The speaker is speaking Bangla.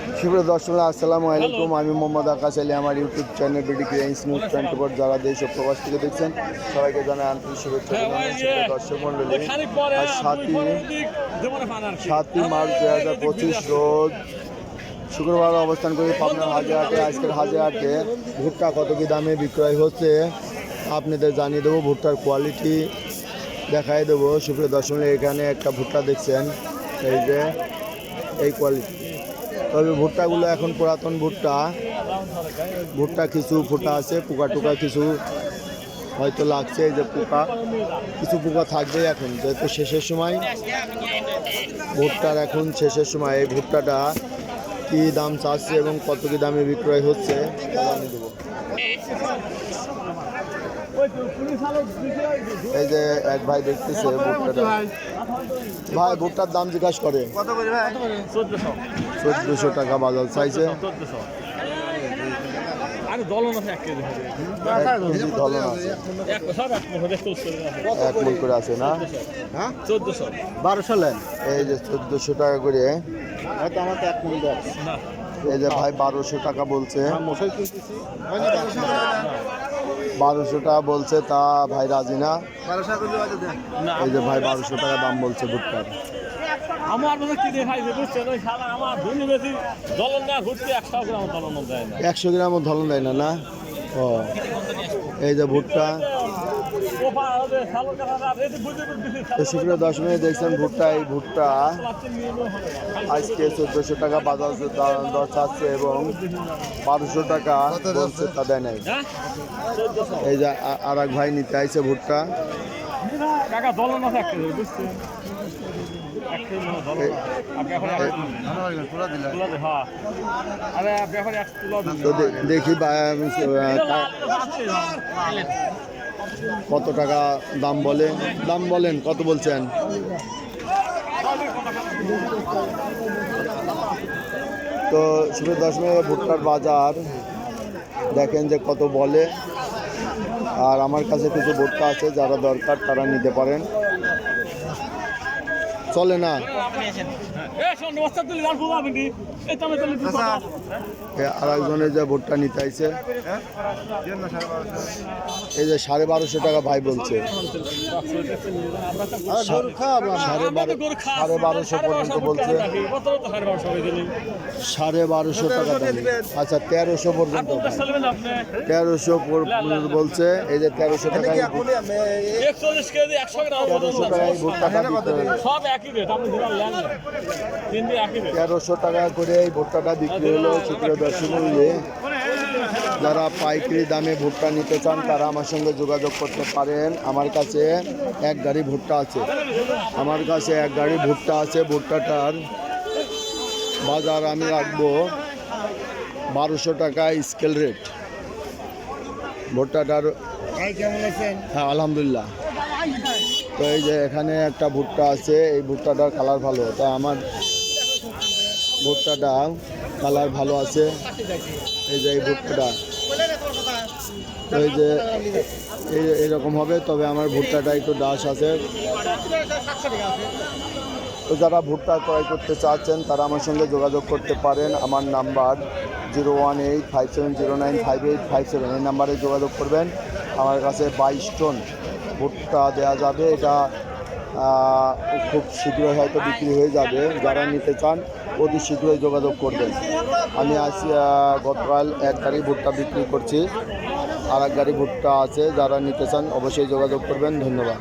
সুপ্রিয় দর্শক, আসসালামু আলাইকুম। আমি মোহাম্মদ আকাশ আলী। আমার ইউটিউব চ্যানেল বিডি ক্রিয়েন্স নিউজ 24 যারা দেশ ও প্রবাস থেকে দেখছেন সবাইকে জানাই আন্তরিক শুভেচ্ছা। সুপ্রিয় দর্শক মণ্ডলী, আজ 7ই মার্চ 2025 রোজ শুক্রবার অবস্থান করি পাবনার হাজারহাটে। আজকের হাজারহাটে ভুট্টা কত কী দামে বিক্রয় হচ্ছে আপনাদের জানিয়ে দেবো, ভুট্টার কোয়ালিটি দেখাই দেবো। সুপ্রিয় দর্শক, এখানে একটা ভুট্টা দেখছেন, এই যে এই কোয়ালিটি। তবে ভুট্টাগুলো এখন পুরাতন ভুট্টা কিছু ফোটা আছে, পোকা টোকা কিছু হয়তো লাগছে। এই যে কিছু পোকা থাকবে এখন, যেহেতু শেষের সময় ভুট্টার, এখন শেষের সময়। এই ভুট্টাটা কী দাম চাচ্ছে এবং কত কী দামে বিক্রয় হচ্ছে জানিয়ে দেবো। এই যে এক ভাই দেখতেছে ভুট্টাটা। ভাই, ভুট্টার দাম জিজ্ঞাসা করে 1400 টাকা বাজার চাইছে। এক মন করে আছে না? 1200 লেন। এই যে 1400 টাকা করে। এই যে ভাই 1200 টাকা বলছে, 1200 টাকা বলছে, তা ভাই রাজি না। এই যে ভাই 1200 টাকা দাম বলছে ভুট্টার। আমার মনে কি দেখাইছে বুঝছেন, ওই শালা আমার ধনী বেশি দলন না ঘুরতে 100 গ্রাম দলন দেয় না, 100 গ্রামও ধলন দেয় না। না, ও এই যে ভুট্টা। সুপ্রিয় দর্শক, দেখছেন ভুট্টা। এই ভুট্টা আজকে 1400 টাকা বাজার দর চাচ্ছে এবং 1200 টাকা বলছে, তা দেয় নাই। এই যে আর এক ভাই নিতে আইছে ভুট্টা। দেখি কত টাকা দাম বলেন, কত বলছেন? তো সুপ্রিয় দর্শক, ভুট্টার বাজার দেখেন যে কত বলে। আর আমার কাছে কিছু ভুট্টা আছে, যারা দরকার তারা নিতে পারেন। চলে না আর একজনের যে ভুট্টা নিতে আইছে, এই যে 1250 টাকা ভাই বলছে। 1250 পর্যন্ত বলছে, 1250 টাকা দাম। আচ্ছা, 1300 পর্যন্ত, 1300 বলছে। এই যে 1300 টাকায় 1300 টাকায় ভুট্টাটা বিক্রি, 1300 টাকা করে এই ভুট্টাটা বিক্রি হলো। সুপ্রিয় দর্শক, যারা পাইকারি দামে ভুট্টা নিতে চান তারা আমার সঙ্গে যোগাযোগ করতে পারেন। আমার কাছে এক গাড়ি ভুট্টা আছে, ভুট্টাটার বাজার আমি রাখবো 1200 টাকা স্কেল রেট ভুট্টাটার। হ্যাঁ, আলহামদুলিল্লাহ। তো এই যে এখানে একটা ভুট্টা আছে, এই ভুট্টাটার কালার ভালো, তা আমার ভুট্টাটা কালার ভালো আছে। এই যে এই ভুট্টাটা, এই যে এইরকম হবে, তবে আমার ভুট্টাটা একটু ডাস আছে। তো যারা ভুট্টা ক্রয় করতে চাচ্ছেন তারা আমার সঙ্গে যোগাযোগ করতে পারেন। আমার নাম্বার 01857095857, এই নাম্বারে যোগাযোগ করবেন। আমার কাছে 22 টন ভুট্টা দেওয়া যাবে। এটা খুব শীঘ্রই হয়তো বিক্রি হয়ে যাবে। যারা নিতে চান অতি শীঘ্রই যোগাযোগ করবেন। আমি আজ গতকাল এক গাড়ি ভুট্টা বিক্রি করছি, আর এক গাড়ি ভুট্টা আছে। যারা নিতে চান অবশ্যই যোগাযোগ করবেন। ধন্যবাদ।